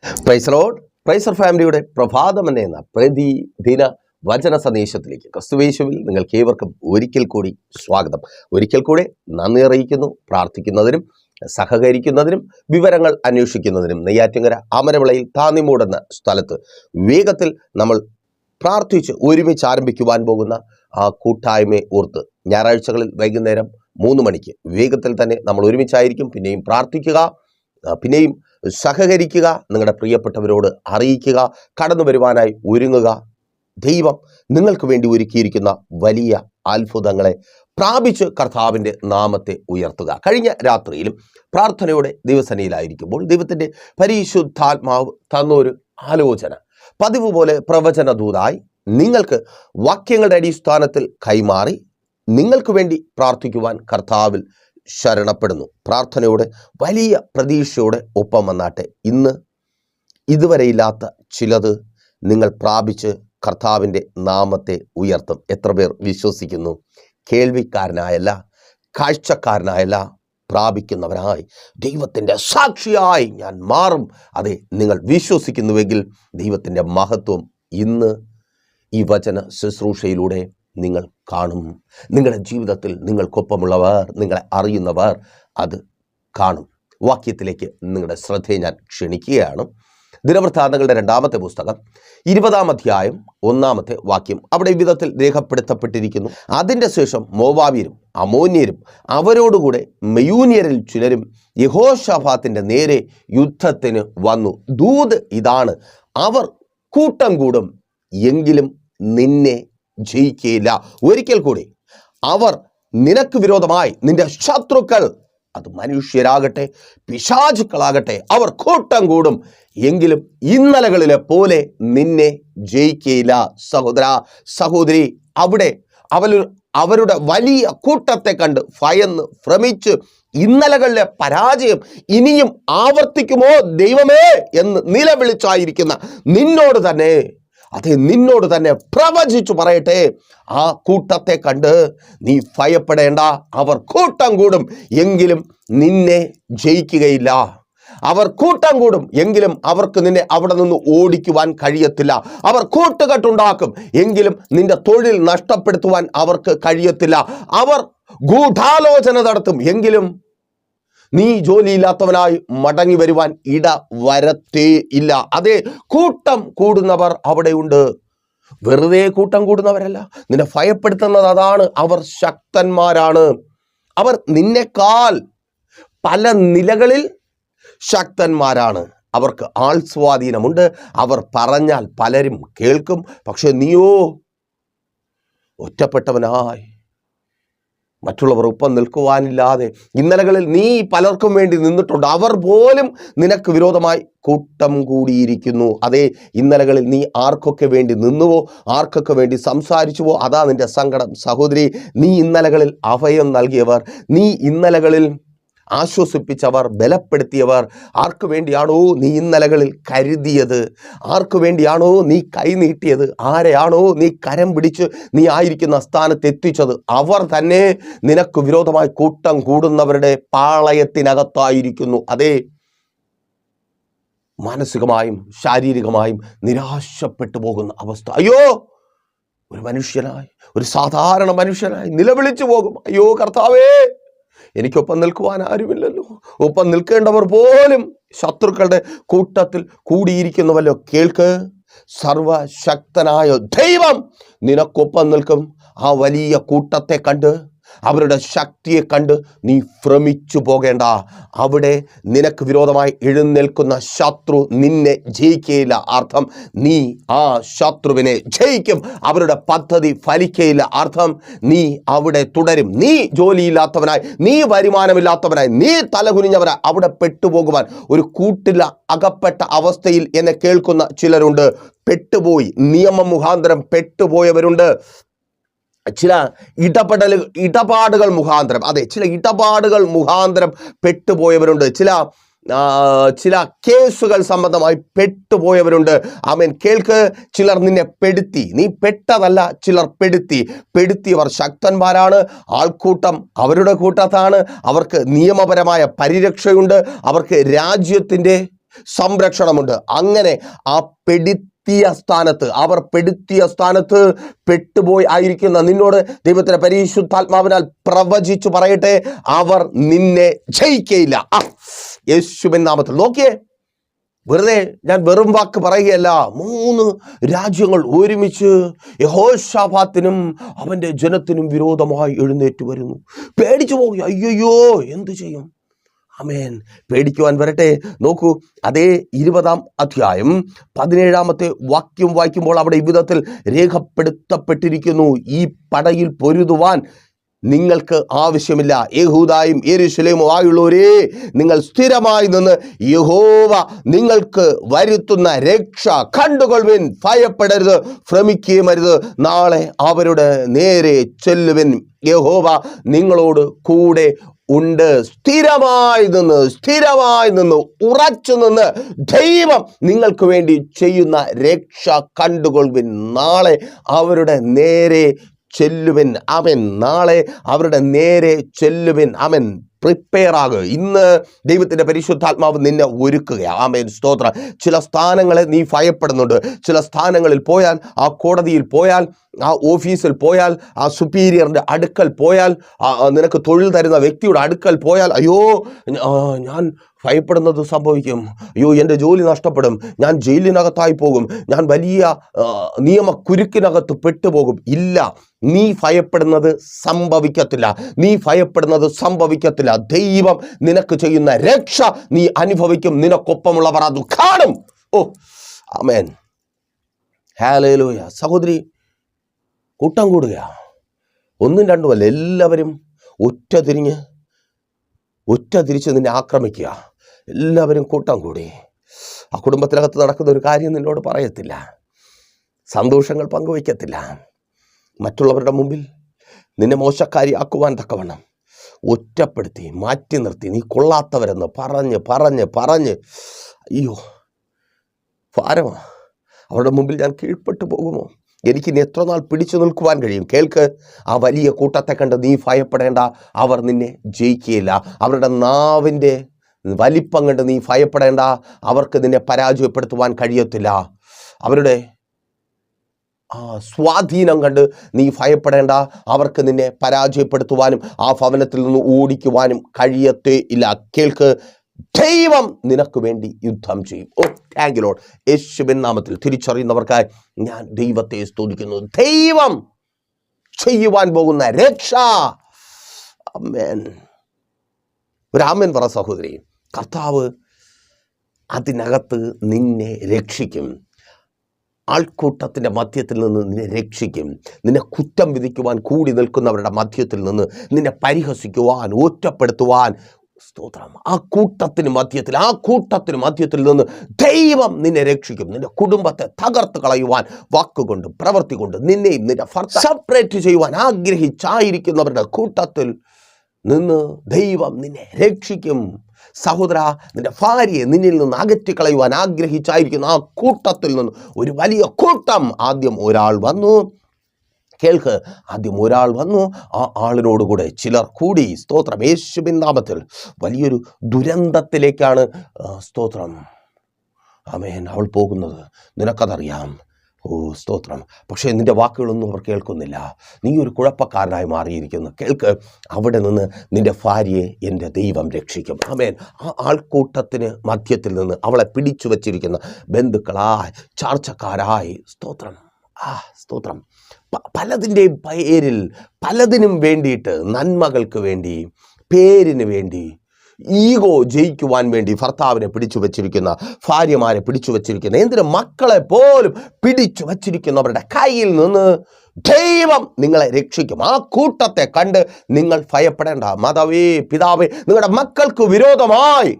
Praise Lord. പ്രൈസർ ഫാമിലിയുടെ പ്രഭാതം എന്ന പ്രതിദിന വചന സന്ദേശത്തിലേക്ക് ക്രിസ്തുയേശുവിൽ നിങ്ങൾക്ക് ഏവർക്കും ഒരിക്കൽ കൂടി സ്വാഗതം. ഒരിക്കൽ കൂടെ നന്ദി അറിയിക്കുന്നു. പ്രാർത്ഥിക്കുന്നതിനും സഹകരിക്കുന്നതിനും വിവരങ്ങൾ അന്വേഷിക്കുന്നതിനും നെയ്യാറ്റിൻകര അമരവിളയിൽ താന്നിമൂട് എന്ന സ്ഥലത്ത് വേഗത്തിൽ നമ്മൾ പ്രാർത്ഥിച്ച് ഒരുമിച്ച് ആരംഭിക്കുവാൻ പോകുന്ന ആ കൂട്ടായ്മയെ ഓർത്ത് ഞായറാഴ്ചകളിൽ വൈകുന്നേരം 3 മണിക്ക് വേഗത്തിൽ തന്നെ നമ്മൾ ഒരുമിച്ചായിരിക്കും. പിന്നെയും പ്രാർത്ഥിക്കുക, പിന്നെയും സഹകരിക്കുക, നിങ്ങളുടെ പ്രിയപ്പെട്ടവരോട് അറിയിക്കുക, കടന്നു വരുവാനായി ഒരുങ്ങുക. ദൈവം നിങ്ങൾക്ക് വേണ്ടി ഒരുക്കിയിരിക്കുന്ന വലിയ അത്ഭുതങ്ങളെ പ്രാപിച്ച് കർത്താവിൻ്റെ നാമത്തെ ഉയർത്തുക. കഴിഞ്ഞ രാത്രിയിലും പ്രാർത്ഥനയോടെ ദൈവസന്നിധിയിലായിരിക്കുമ്പോൾ ദൈവത്തിൻ്റെ പരിശുദ്ധാത്മാവ് തന്നൊരു ആലോചന പതിവ് പോലെ പ്രവചന ദൂതായി നിങ്ങൾക്ക് വാക്യങ്ങളുടെ അടിസ്ഥാനത്തിൽ കൈമാറി നിങ്ങൾക്ക് വേണ്ടി പ്രാർത്ഥിക്കുവാൻ കർത്താവിൽ ശരണപ്പെടുന്നു. പ്രാർത്ഥനയോടെ വലിയ പ്രതീക്ഷയോടെ ഒപ്പം വന്നാട്ടെ. ഇന്ന് ഇതുവരെയില്ലാത്ത ചിലത് നിങ്ങൾ പ്രാപിച്ച് കർത്താവിൻ്റെ നാമത്തെ ഉയർത്തും. എത്ര പേർ വിശ്വസിക്കുന്നു? കേൾവിക്കാരനായല്ല, കാഴ്ചക്കാരനായല്ല, പ്രാപിക്കുന്നവനായി ദൈവത്തിൻ്റെ സാക്ഷിയായി ഞാൻ മാറും. അതെ, നിങ്ങൾ വിശ്വസിക്കുന്നുവെങ്കിൽ ദൈവത്തിൻ്റെ മഹത്വം ഇന്ന് ഈ വചന ശുശ്രൂഷയിലൂടെ നിങ്ങൾ കാണും. നിങ്ങളുടെ ജീവിതത്തിൽ നിങ്ങൾക്കൊപ്പമുള്ളവർ, നിങ്ങളെ അറിയുന്നവർ അത് കാണും. വാക്യത്തിലേക്ക് നിങ്ങളുടെ ശ്രദ്ധയെ ഞാൻ ക്ഷണിക്കുകയാണ്. ദിനവൃത്താന്തങ്ങളുടെ 2-ാമത്തെ പുസ്തകം 20-ാം അധ്യായം 1-ാമത്തെ വാക്യം അവിടെ വിധത്തിൽ രേഖപ്പെടുത്തപ്പെട്ടിരിക്കുന്നു. അതിൻ്റെ ശേഷം മോവാബ്യരും അമോന്യരും അവരോടുകൂടെ മെയൂന്യരിൽ ചിലരും യഹോശാഫാത്തിൻ്റെ നേരെ യുദ്ധത്തിന് വന്നു. ദൂത് ഇതാണ്: അവർ കൂട്ടം കൂടും, എങ്കിലും നിന്നെ ജയിക്കുകയില്ല. ഒരിക്കൽ കൂടി, അവർ നിനക്ക് വിരോധമായി, നിന്റെ ശത്രുക്കൾ, അത് മനുഷ്യരാകട്ടെ പിശാചുക്കളാകട്ടെ, അവർ കൂട്ടം കൂടും, എങ്കിലും ഇന്നലകളിലെ പോലെ നിന്നെ ജയിക്കുകയില്ല. സഹോദര സഹോദരി, അവിടെ അവരുടെ വലിയ കൂട്ടത്തെ കണ്ട് ഭയന്ന് ഭ്രമിച്ച് ഇന്നലകളിലെ പരാജയം ഇനിയും ആവർത്തിക്കുമോ ദൈവമേ എന്ന് നിലവിളിച്ചായിരിക്കുന്ന നിന്നോട് തന്നെ, അതെ, നിന്നോട് തന്നെ പ്രവചിച്ചു പറയട്ടെ, ആ കൂട്ടത്തെ കണ്ട് നീ ഭയപ്പെടേണ്ട. അവർ കൂട്ടം കൂടും, എങ്കിലും നിന്നെ ജയിക്കുകയില്ല. അവർ കൂട്ടം കൂടും, എങ്കിലും അവർക്ക് നിന്നെ അവിടെ നിന്ന് ഓടിക്കുവാൻ കഴിയത്തില്ല. അവർ കൂട്ടുകെട്ടുണ്ടാക്കും, എങ്കിലും നിന്റെ തൊഴിൽ നഷ്ടപ്പെടുത്തുവാൻ അവർക്ക് കഴിയത്തില്ല. അവർ ഗൂഢാലോചന നടത്തും, എങ്കിലും നീ ജോലിയില്ലാത്തവനായി മടങ്ങി വരുവാൻ ഇട വരത്തേ ഇല്ല. അതേ, കൂട്ടം കൂടുന്നവർ അവിടെയുണ്ട്. വെറുതെ കൂട്ടം കൂടുന്നവരല്ല, നിന്നെ ഭയപ്പെടുത്തുന്നത് അതാണ്. അവർ ശക്തന്മാരാണ്. അവർ നിന്നെക്കാൾ പല നിലകളിൽ ശക്തന്മാരാണ്. അവർക്ക് ആൾ സ്വാധീനമുണ്ട്. അവർ പറഞ്ഞാൽ പലരും കേൾക്കും. പക്ഷെ നീയോ ഒറ്റപ്പെട്ടവനായി, മറ്റുള്ളവർ ഒപ്പം നിൽക്കുവാനില്ലാതെ ഇന്നലകളിൽ നീ പലർക്കും വേണ്ടി നിന്നിട്ടുണ്ട്. അവർ പോലും നിനക്ക് വിരോധമായി കൂട്ടം കൂടിയിരിക്കുന്നു. അതേ, ഇന്നലകളിൽ നീ ആർക്കൊക്കെ വേണ്ടി നിന്നുവോ, ആർക്കൊക്കെ വേണ്ടി സംസാരിച്ചുവോ, അതാ നിന്റെ സങ്കടം. സഹോദരി, നീ ഇന്നലകളിൽ അഭയം നൽകിയവർ, നീ ഇന്നലകളിൽ ആശ്വസിപ്പിച്ചവർ, ബലപ്പെടുത്തിയവർ, ആർക്കു വേണ്ടിയാണോ നീ ഇന്നലകളിൽ കരുതിയത്, ആർക്കു വേണ്ടിയാണോ നീ കൈനീട്ടിയത്, ആരെയാണോ നീ കരം പിടിച്ച് നീ ആയിരിക്കുന്ന സ്ഥാനത്ത് എത്തിച്ചത്, അവർ തന്നെ നിനക്ക് വിരോധമായി കൂട്ടം കൂടുന്നവരുടെ പാളയത്തിനകത്തായിരിക്കുന്നു. അതേ, മാനസികമായും ശാരീരികമായും നിരാശപ്പെട്ടു പോകുന്ന അവസ്ഥ. അയ്യോ, ഒരു മനുഷ്യനായി, ഒരു സാധാരണ മനുഷ്യനായി നിലവിളിച്ചു പോകും. അയ്യോ കർത്താവേ, എനിക്കൊപ്പം നിൽക്കുവാൻ ആരുമില്ലല്ലോ. ഒപ്പം നിൽക്കേണ്ടവർ പോലും ശത്രുക്കളുടെ കൂട്ടത്തിൽ കൂടിയിരിക്കുന്നുവല്ലോ. കേൾക്ക്, സർവശക്തനായ ദൈവം നിനക്കൊപ്പം നിൽക്കും. ആ വലിയ കൂട്ടത്തെ കണ്ട്, അവരുടെ ശക്തിയെ കണ്ട് നീ ഭ്രമിച്ചു പോകേണ്ട. അവിടെ നിനക്ക് വിരോധമായി എഴുന്നേൽക്കുന്ന ശത്രു നിന്നെ ജയിക്കുകയില്ല. അർത്ഥം, നീ ആ ശത്രുവിനെ ജയിക്കും. അവരുടെ പദ്ധതി ഫലിക്കുകയില്ല. അർത്ഥം, നീ അവിടെ തുടരും. നീ ജോലിയില്ലാത്തവനായി, നീ വരുമാനമില്ലാത്തവനായി, നീ തലകുനിഞ്ഞവനായി അവിടെ പെട്ടുപോകുവാൻ, ഒരു കൂട്ടിൽ അകപ്പെട്ട അവസ്ഥയിൽ എന്നെ കേൾക്കുന്ന ചിലരുണ്ട്. പെട്ടുപോയി, നിയമം മുഖാന്തരം പെട്ടുപോയവരുണ്ട്. ചില ഇടപാടുകൾ മുഖാന്തരം, അതെ, ചില ഇടപാടുകൾ മുഖാന്തരം പെട്ടുപോയവരുണ്ട്. ചില കേസുകൾ സംബന്ധമായി പെട്ടുപോയവരുണ്ട്. ആമേൻ. കേൾക്ക്, ചിലർ നിന്നെ പെടുത്തി, നീ പെട്ടതല്ല, ചിലർ പെടുത്തിയവർ ശക്തന്മാരാണ്. ആൾക്കൂട്ടം അവരുടെ കൂട്ടത്താണ്. അവർക്ക് നിയമപരമായ പരിരക്ഷയുണ്ട്. അവർക്ക് രാജ്യത്തിൻ്റെ സംരക്ഷണമുണ്ട്. അങ്ങനെ ആ അവർ പെടുത്തിയ സ്ഥാനത്ത് പെട്ടുപോയി ആയിരിക്കുന്ന നിന്നോട് ദൈവത്തിന്റെ പരിശുദ്ധാത്മാവിനാൽ പ്രവചിച്ചു പറയട്ടെ, അവർ നിന്നെ ജയിക്കയില്ല. യേശുവിൻ നാമത്തിൽ. നോക്കിയേ, വെറുതെ ഞാൻ വെറും വാക്ക് പറയുകയല്ല. 3 രാജ്യങ്ങൾ ഒരുമിച്ച് യഹോശാഫാത്തിനും അവന്റെ ജനത്തിനും വിരോധമായി എഴുന്നേറ്റ് വരുന്നു. പേടിച്ചു പോയി. അയ്യോ എന്തു ചെയ്യും? ആമേൻ. പേടിക്കുവാൻ വരട്ടെ. നോക്കൂ, അതേ 20-ാം അധ്യായം 17-ാമത്തെ വാക്യം വായിക്കുമ്പോൾ അവിടെ ഇவ்விധത്തിൽ രേഖപ്പെടുത്തപ്പെട്ടിരിക്കുന്നു, ഈ പടയിൽ പൊരുതുവാൻ നിങ്ങൾക്ക് ആവശ്യമില്ല. യഹൂദായും യെരൂശലേമും ആയുള്ളവരേ, നിങ്ങൾ സ്ഥിരമായി നിന്ന് യഹോവ നിങ്ങൾക്ക് വരുത്തുന്ന രക്ഷ കണ്ടുകൊള്ളുവിൻ. ഭയപ്പെടരുത്, ഭ്രമിക്കുകയും അരുത്. നാളെ അവരുടെ നേരെ ചെല്ലുവിൻ. യഹോവ നിങ്ങളോട് കൂടെ ഉണ്ട്. സ്ഥിരമായി നിന്ന് ഉറച്ചു നിന്ന് ദൈവം നിങ്ങൾക്ക് വേണ്ടി ചെയ്യുന്ന രക്ഷ കണ്ടുകൊള്ളുവിൻ. നാളെ അവരുടെ നേരെ ചെല്ലുവിൻ. അവൻ നാളെ അവരുടെ നേരെ ചെല്ലുവിൻ. അവൻ പ്രിപ്പയർ ആകുക. ഇന്ന് ദൈവത്തിന്റെ പരിശുദ്ധാത്മാവ് നിന്നെ ഒരുക്കുക. ആമേൻ, സ്തോത്രം. ചില സ്ഥാനങ്ങളെ നീ ഭയപ്പെടുന്നുണ്ട്. ചില സ്ഥാനങ്ങളിൽ പോയാൽ, ആ കോടതിയിൽ പോയാൽ, ആ ഓഫീസിൽ പോയാൽ, ആ സുപ്പീരിയറിന്റെ അടുക്കൽ പോയാൽ, നിനക്ക് തൊഴിൽ തരുന്ന വ്യക്തിയുടെ അടുക്കൽ പോയാൽ, അയ്യോ ഞാൻ ഭയപ്പെടുന്നത് സംഭവിക്കും, അയ്യോ എൻ്റെ ജോലി നഷ്ടപ്പെടും, ഞാൻ ജയിലിനകത്തായി പോകും, ഞാൻ വലിയ നിയമക്കുരുക്കിനകത്ത് പെട്ടുപോകും. ഇല്ല, നീ ഭയപ്പെടുന്നത് സംഭവിക്കത്തില്ല. ദൈവം നിനക്ക് ചെയ്യുന്ന രക്ഷ നീ അനുഭവിക്കും. നിനക്കൊപ്പമുള്ളവർ അത് കാണും. ആമേൻ, ഹല്ലേലൂയ. സഹോദരി, കൂട്ടം കൂടുക. 1ഉം 2ഉമല്ല, എല്ലാവരും ഒറ്റ തിരിച്ച് നിന്നെ ആക്രമിക്കുക. എല്ലാവരും കൂട്ടം കൂടി. ആ കുടുംബത്തിനകത്ത് നടക്കുന്ന ഒരു കാര്യം നിന്നോട് പറയത്തില്ല, സന്തോഷങ്ങൾ പങ്കുവയ്ക്കത്തില്ല. മറ്റുള്ളവരുടെ മുമ്പിൽ നിന്നെ മോശക്കാരിയാക്കുവാൻ തക്കവണ്ണം ഒറ്റപ്പെടുത്തി മാറ്റി നിർത്തി നീ കൊള്ളാത്തവരെന്ന് പറഞ്ഞ് അയ്യോ ഭാരമാ. അവരുടെ മുമ്പിൽ ഞാൻ കീഴ്പ്പെട്ടു പോകുമോ? എനിക്കിനി എത്ര നാൾ പിടിച്ചു നിൽക്കുവാൻ കഴിയും? കേൾക്ക്, ആ വലിയ കൂട്ടത്തെ കണ്ട് നീ ഭയപ്പെടേണ്ട. അവർ നിന്നെ ജയിക്കുകയില്ല. അവരുടെ നാവിൻ്റെ വലിപ്പം കണ്ട് നീ ഭയപ്പെടേണ്ട. അവർക്ക് നിന്നെ പരാജയപ്പെടുത്തുവാൻ കഴിയത്തില്ല. അവരുടെ സ്വാധീനം കണ്ട് നീ ഭയപ്പെടേണ്ട. അവർക്ക് നിന്നെ പരാജയപ്പെടുത്തുവാനും ആ ഭവനത്തിൽ നിന്ന് ഓടിക്കുവാനും കഴിയത്തേ ഇല്ല. കേൾക്ക്, ദൈവം നിനക്ക് വേണ്ടി യുദ്ധം ചെയ്യും. Thank you Lord. യേശുവിൻ നാമത്തിൽ തിരിച്ചറിയുന്നവർക്കായി ഞാൻ ദൈവത്തെ സ്തുതിക്കുന്നു. ദൈവം ചെയ്യുവാൻ പോകുന്ന രക്ഷ. ആമേൻ. ഒരു ആമേൻ പറ സഹോദരി. കർത്താവ് അതിനകത്ത് നിന്നെ രക്ഷിക്കും. ആൾക്കൂട്ടത്തിൻ്റെ മധ്യത്തിൽ നിന്ന് നിന്നെ രക്ഷിക്കും. നിന്നെ കുറ്റം വിധിക്കുവാൻ കൂടി നിൽക്കുന്നവരുടെ മധ്യത്തിൽ നിന്ന് നിന്നെ പരിഹസിക്കുവാൻ, ഒറ്റപ്പെടുത്തുവാൻ, സ്തോത്രം, ആ കൂട്ടത്തിന് മധ്യത്തിൽ നിന്ന് ദൈവം നിന്നെ രക്ഷിക്കും. നിന്റെ കുടുംബത്തെ തകർത്ത് കളയുവാൻ വാക്കുകൊണ്ട്, പ്രവൃത്തി കൊണ്ട് നിന്നെയും നിന്റെ സെപ്പറേറ്റ് ചെയ്യുവാൻ ആഗ്രഹിച്ചായിരിക്കുന്നവരുടെ കൂട്ടത്തിൽ നിന്ന് ദൈവം നിന്നെ രക്ഷിക്കും. സഹോദര, നിന്റെ ഭാര്യയെ നിന്നിൽ നിന്ന് അകറ്റിക്കളയുവാൻ ആഗ്രഹിച്ചായിരിക്കുന്ന ആ കൂട്ടത്തിൽ നിന്ന് ഒരു വലിയ കൂട്ടം, ആദ്യം ഒരാൾ വന്നു. കേൾക്ക്, ആദ്യം ഒരാൾ വന്നു, ആ ആളിനോടുകൂടെ ചിലർ കൂടി. സ്തോത്രം. യേശുവിൻ നാമത്തിൽ വലിയൊരു ദുരന്തത്തിലേക്കാണ്, സ്തോത്രം, ആമേൻ, അവൾ പോകുന്നത്. നിനക്കതറിയാം. സ്തോത്രം. പക്ഷേ നിന്റെ വാക്കുകളൊന്നും അവർ കേൾക്കുന്നില്ല. നീ ഒരു കുഴപ്പക്കാരനായി മാറിയിരിക്കുന്നു. കേൾക്ക്, അവിടെ നിന്ന് നിന്റെ ഭാര്യയെ എൻ്റെ ദൈവം രക്ഷിക്കും. ആമേൻ. ആ ആൾക്കൂട്ടത്തിന് മധ്യത്തിൽ നിന്ന് അവളെ പിടിച്ചു വച്ചിരിക്കുന്ന ബന്ധുക്കളായി, ചാർച്ചക്കാരായി, സ്തോത്രം, സ്തോത്രം, പലതിൻ്റെയും പേരിൽ, പലതിനും വേണ്ടിയിട്ട്, നന്മകൾക്ക് വേണ്ടി, പേരിന് വേണ്ടി, ഈഗോ ജയിക്കുവാൻ വേണ്ടി ഭർത്താവിനെ പിടിച്ചു വച്ചിരിക്കുന്ന, ഭാര്യമാരെ പിടിച്ചു വച്ചിരിക്കുന്ന, എന്തിന് മക്കളെ പോലും പിടിച്ചു വച്ചിരിക്കുന്നവരുടെ കയ്യിൽ നിന്ന് ദൈവം നിങ്ങളെ രക്ഷിക്കും. ആ കൂട്ടത്തെ കണ്ട് നിങ്ങൾ ഭയപ്പെടേണ്ട. മാതാവേ, പിതാവേ, നിങ്ങളുടെ മക്കൾക്ക് വിരോധമായി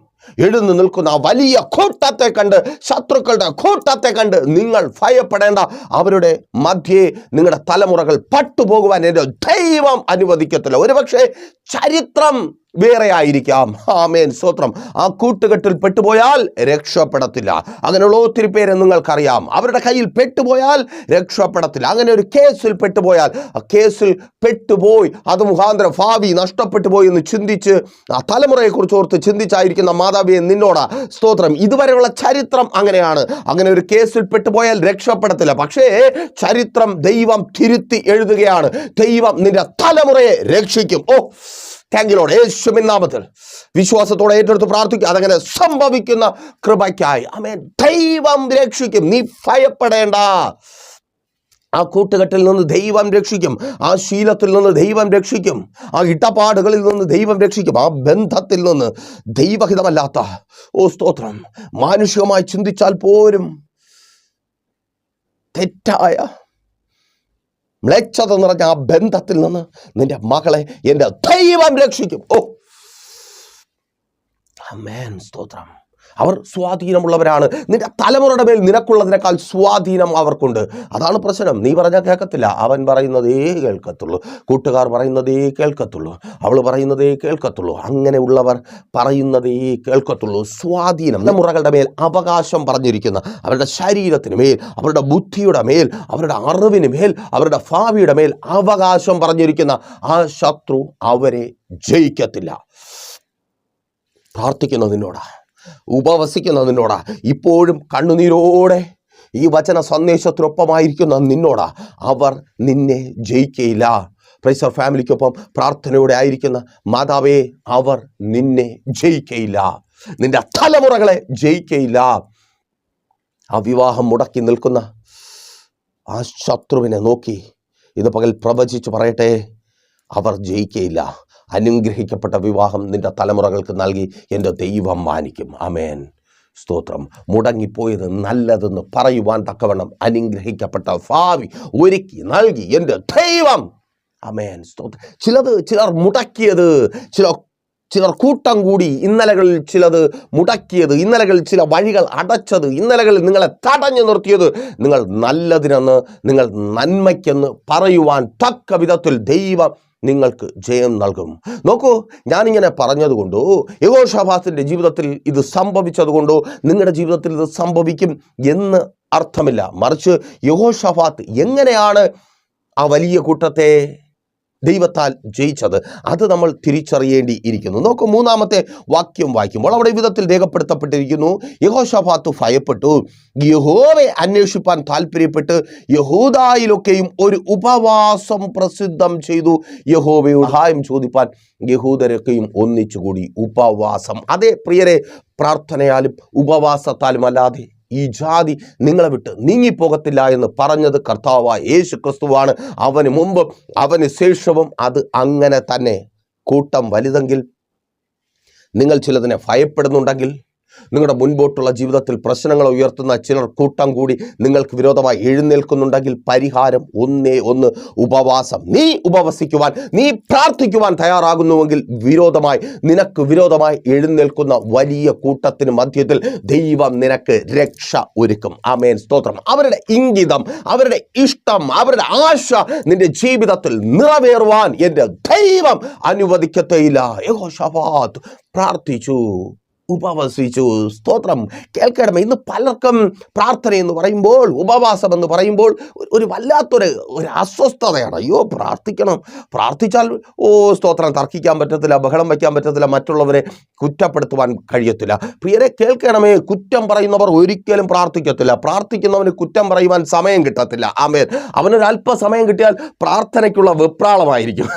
എഴുന്നു നിൽക്കുന്ന ആ വലിയ കൂട്ടത്തെ കണ്ട്, ശത്രുക്കളുടെ കൂട്ടത്തെ കണ്ട് നിങ്ങൾ ഭയപ്പെടേണ്ട. അവരുടെ മധ്യേ നിങ്ങളുടെ തലമുറകൾ പട്ടുപോകുവാൻ എൻ്റെ ദൈവം അനുവദിക്കത്തില്ല. ഒരുപക്ഷെ ചരിത്രം വേറെ ആയിരിക്കാം. ആമേൻ, സ്തോത്രം. ആ കൂട്ടുകെട്ടിൽ പെട്ടുപോയാൽ രക്ഷപ്പെടത്തില്ല. അങ്ങനെയുള്ള ഒത്തിരി പേരെ നിങ്ങൾക്കറിയാം. അവരുടെ കയ്യിൽ പെട്ടുപോയാൽ രക്ഷപ്പെടത്തില്ല. അങ്ങനെ ഒരു കേസിൽ പെട്ടുപോയാൽ, ആ കേസിൽ പെട്ടുപോയി അത് മുഖാന്തരം ഭാവി നഷ്ടപ്പെട്ടു പോയി എന്ന് ചിന്തിച്ച് ആ തലമുറയെക്കുറിച്ച് ഓർത്ത് ചിന്തിച്ചായിരിക്കുന്ന മാതാവിയെ നിന്നോടാ സ്തോത്രം. ഇതുവരെയുള്ള ചരിത്രം അങ്ങനെയാണ്. അങ്ങനെ ഒരു കേസിൽ പെട്ടുപോയാൽ രക്ഷപ്പെടത്തില്ല. പക്ഷേ ചരിത്രം ദൈവം തിരുത്തി എഴുതുകയാണ്. ദൈവം നിന്റെ തലമുറയെ രക്ഷിക്കും. Thank you Lord. യേശുവിൻ നാമത്തിൽ വിശ്വാസത്തോടെ ഏറ്റെടുത്ത് പ്രാർത്ഥിക്കുക. അതങ്ങനെ സംഭവിക്കുന്ന കൃപയ്ക്കായി. ആമേൻ. ദൈവം രക്ഷിക്കും. നീ ഭയപ്പെടേണ്ട. ആ കൂട്ടുകെട്ടിൽ നിന്ന് ദൈവം രക്ഷിക്കും. ആ ശീലത്തിൽ നിന്ന് ദൈവം രക്ഷിക്കും. ആ ഇടപാടുകളിൽ നിന്ന് ദൈവം രക്ഷിക്കും. ആ ബന്ധത്തിൽ നിന്ന് ദൈവഹിതമല്ലാത്ത സ്തോത്രം മാനുഷികമായി ചിന്തിച്ചാൽ പോലും തെറ്റായ മ്ലേച്ഛത നിറഞ്ഞ ആ ബന്ധത്തിൽ നിന്ന് നിന്റെ മകളെ എൻ്റെ ദൈവം രക്ഷിക്കും. ആമേൻ, സ്തോത്രം. അവർ സ്വാധീനമുള്ളവരാണ്. നിന്റെ തലമുറയുടെ മേൽ നിനക്കുള്ളതിനേക്കാൾ സ്വാധീനം അവർക്കുണ്ട്. അതാണ് പ്രശ്നം. നീ പറഞ്ഞാൽ കേൾക്കത്തില്ല. അവൻ പറയുന്നതേ കേൾക്കത്തുള്ളൂ, കൂട്ടുകാർ പറയുന്നതേ കേൾക്കത്തുള്ളൂ, അവൾ പറയുന്നതേ കേൾക്കത്തുള്ളൂ. അങ്ങനെയുള്ളവർ പറയുന്നതേ കേൾക്കത്തുള്ളൂ. സ്വാധീനം. തലമുറകളുടെ മേൽ അവകാശം പറഞ്ഞിരിക്കുന്ന, അവരുടെ ശരീരത്തിന് മേൽ, അവരുടെ ബുദ്ധിയുടെ മേൽ, അവരുടെ അറിവിന് മേൽ, അവരുടെ ഭാവിയുടെ മേൽ അവകാശം പറഞ്ഞിരിക്കുന്ന ആ ശത്രു അവരെ ജയിക്കത്തില്ല. പ്രാർത്ഥിക്കുന്നതിനോടാ, ഉപവസിക്കുന്നതിനോടാ, ഇപ്പോഴും കണ്ണുനീരോടെ ഈ വചന സന്ദേശത്തിനൊപ്പമായിരിക്കുന്ന നിന്നോടാ, അവർ നിന്നെ ജയിക്കയില്ല. പ്രൈസർ ഫാമിലിക്കൊപ്പം പ്രാർത്ഥനയോടെ ആയിരിക്കുന്ന മാതാവേ, അവർ നിന്നെ ജയിക്കയില്ല. നിന്റെ തലമുറകളെ ജയിക്കയില്ല. ആ വിവാഹം മുടക്കി നിൽക്കുന്ന ആ ശത്രുവിനെ നോക്കി ഇത് പകൽ പ്രവചിച്ച് പറയട്ടെ, അവർ ജയിക്കയില്ല. അനുഗ്രഹിക്കപ്പെട്ട വിവാഹം നിന്റെ തലമുറകൾക്ക് നൽകി എൻ്റെ ദൈവം മാനിക്കും. ആമേൻ, സ്തോത്രം. മുടങ്ങിപ്പോയത് നല്ലതെന്ന് പറയുവാൻ തക്കവണ്ണം അനുഗ്രഹിക്കപ്പെട്ട ഭാവി ഒരുക്കി നൽകി എൻ്റെ ദൈവം. ആമേൻ, സ്തോത്രം. ചിലർ മുടക്കിയത്, ചിലർ കൂട്ടം കൂടി ഇന്നലകളിൽ ചിലത് മുടക്കിയത്, ഇന്നലകളിൽ ചില വഴികൾ അടച്ചത്, ഇന്നലകളിൽ നിങ്ങളെ തടഞ്ഞു നിർത്തിയത് നിങ്ങൾ നല്ലതിനെന്ന്, നിങ്ങൾ നന്മയ്ക്കെന്ന് പറയുവാൻ തക്ക വിധത്തിൽ ദൈവം നിങ്ങൾക്ക് ജയം നൽകും. നോക്കൂ, ഞാനിങ്ങനെ പറഞ്ഞതുകൊണ്ടോ യെഹോശാഫാത്തിന്റെ ജീവിതത്തിൽ ഇത് സംഭവിച്ചതുകൊണ്ടോ നിങ്ങളുടെ ജീവിതത്തിൽ ഇത് സംഭവിക്കും എന്ന് അർത്ഥമില്ല. മറിച്ച് യെഹോശാഫാത്ത് എങ്ങനെയാണ് ആ വലിയ കൂട്ടത്തെ ദൈവത്താൽ ജയിച്ചത്, അത് നമ്മൾ തിരിച്ചറിയേണ്ടിയിരിക്കുന്നു. നോക്കൂ, 3-ാമത്തെ വാക്യം വായിക്കുമ്പോൾ അവിടെ വിധത്തിൽ രേഖപ്പെടുത്തപ്പെട്ടിരിക്കുന്നു, യഹോശാഫാത്ത് ഭയപ്പെട്ടു, യഹോവയെ അന്വേഷിപ്പാൻ താല്പര്യപ്പെട്ട് യഹൂദായിലൊക്കെയും ഒരു ഉപവാസം പ്രസിദ്ധം ചെയ്തു. യഹോവയോട് സഹായം ചോദിപ്പാൻ യഹൂദരൊക്കെയും ഒന്നിച്ചുകൂടി. ഉപവാസം. അതേ പ്രിയരെ, പ്രാർത്ഥനയാലും ഉപവാസത്താലും അല്ലാതെ ഈ ജാതി നിങ്ങളെ വിട്ട് നീങ്ങിപ്പോകത്തില്ല എന്ന് പറഞ്ഞത് കർത്താവായ യേശു ക്രിസ്തുവാണ്. അവന് മുമ്പും അവന് ശേഷവും അത് അങ്ങനെ തന്നെ. കൂട്ടം വലുതെങ്കിൽ, നിങ്ങൾ ചിലതിനെ ഭയപ്പെടുന്നുണ്ടെങ്കിൽ, നിങ്ങളുടെ മുൻപോട്ടുള്ള ജീവിതത്തിൽ പ്രശ്നങ്ങൾ ഉയർത്തുന്ന ചിലർ കൂട്ടം കൂടി നിങ്ങൾക്ക് വിരോധമായി എഴുന്നേൽക്കുന്നുണ്ടെങ്കിൽ പരിഹാരം ഒന്നേ ഒന്ന്, ഉപവാസം. നീ ഉപവസിക്കുവാൻ, നീ പ്രാർത്ഥിക്കുവാൻ തയ്യാറാകുന്നുവെങ്കിൽ നിനക്ക് വിരോധമായി എഴുന്നേൽക്കുന്ന വലിയ കൂട്ടത്തിന് മധ്യത്തിൽ ദൈവം നിനക്ക് രക്ഷ ഒരുക്കും. ആമേൻ, സ്തോത്രം. അവരുടെ ഇംഗിതം, അവരുടെ ഇഷ്ടം, അവരുടെ ആശ നിന്റെ ജീവിതത്തിൽ നിറവേറുവാൻ എൻ്റെ ദൈവം അനുവദിക്കത്തേയില്ല. യഹോശാഫാത്ത് പ്രാർത്ഥിച്ചു, ഉപവസിച്ചു. സ്തോത്രം. കേൾക്കണമേ, ഇന്ന് പലർക്കും പ്രാർത്ഥന എന്ന് പറയുമ്പോൾ, ഉപവാസം എന്ന് പറയുമ്പോൾ ഒരു വല്ലാത്തൊരു അസ്വസ്ഥതയാണ്. അയ്യോ, പ്രാർത്ഥിച്ചാൽ സ്തോത്രം, തർക്കിക്കാൻ പറ്റത്തില്ല, ബഹളം വയ്ക്കാൻ പറ്റത്തില്ല, മറ്റുള്ളവരെ കുറ്റപ്പെടുത്തുവാൻ കഴിയത്തില്ല. പ്രിയരെ കേൾക്കണമേ, കുറ്റം പറയുന്നവർ ഒരിക്കലും പ്രാർത്ഥിക്കത്തില്ല. പ്രാർത്ഥിക്കുന്നവന് കുറ്റം പറയുവാൻ സമയം കിട്ടത്തില്ല. ആമേൻ. അവനൊരല്പസമയം കിട്ടിയാൽ പ്രാർത്ഥനയ്ക്കുള്ള വെപ്രാളമായിരിക്കും.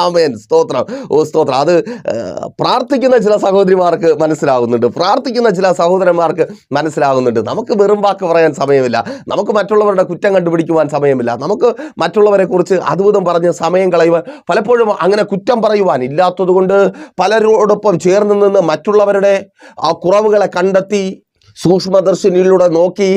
ആമേൻ, സ്തോത്രം. സ്തോത്രം. അത് പ്രാർത്ഥിക്കുന്ന ചില സഹോദരിമാർക്ക് മനസ്സിലാകുന്നുണ്ട്, പ്രാർത്ഥിക്കുന്ന ചില സഹോദരന്മാർക്ക് മനസ്സിലാകുന്നുണ്ട്. നമുക്ക് വെറും വാക്ക് പറയാൻ സമയമില്ല, നമുക്ക് മറ്റുള്ളവരുടെ കുറ്റം കണ്ടുപിടിക്കുവാൻ സമയമില്ല, നമുക്ക് മറ്റുള്ളവരെ കുറിച്ച് അതുവിധം പറഞ്ഞ് സമയം കളയുവാൻ, പലപ്പോഴും അങ്ങനെ കുറ്റം പറയുവാൻ ഇല്ലാത്തത് കൊണ്ട് പലരോടൊപ്പം ചേർന്ന് നിന്ന് മറ്റുള്ളവരുടെ ആ കുറവുകളെ കണ്ടെത്തി സൂക്ഷ്മദർശിനിയിലൂടെ നോക്കി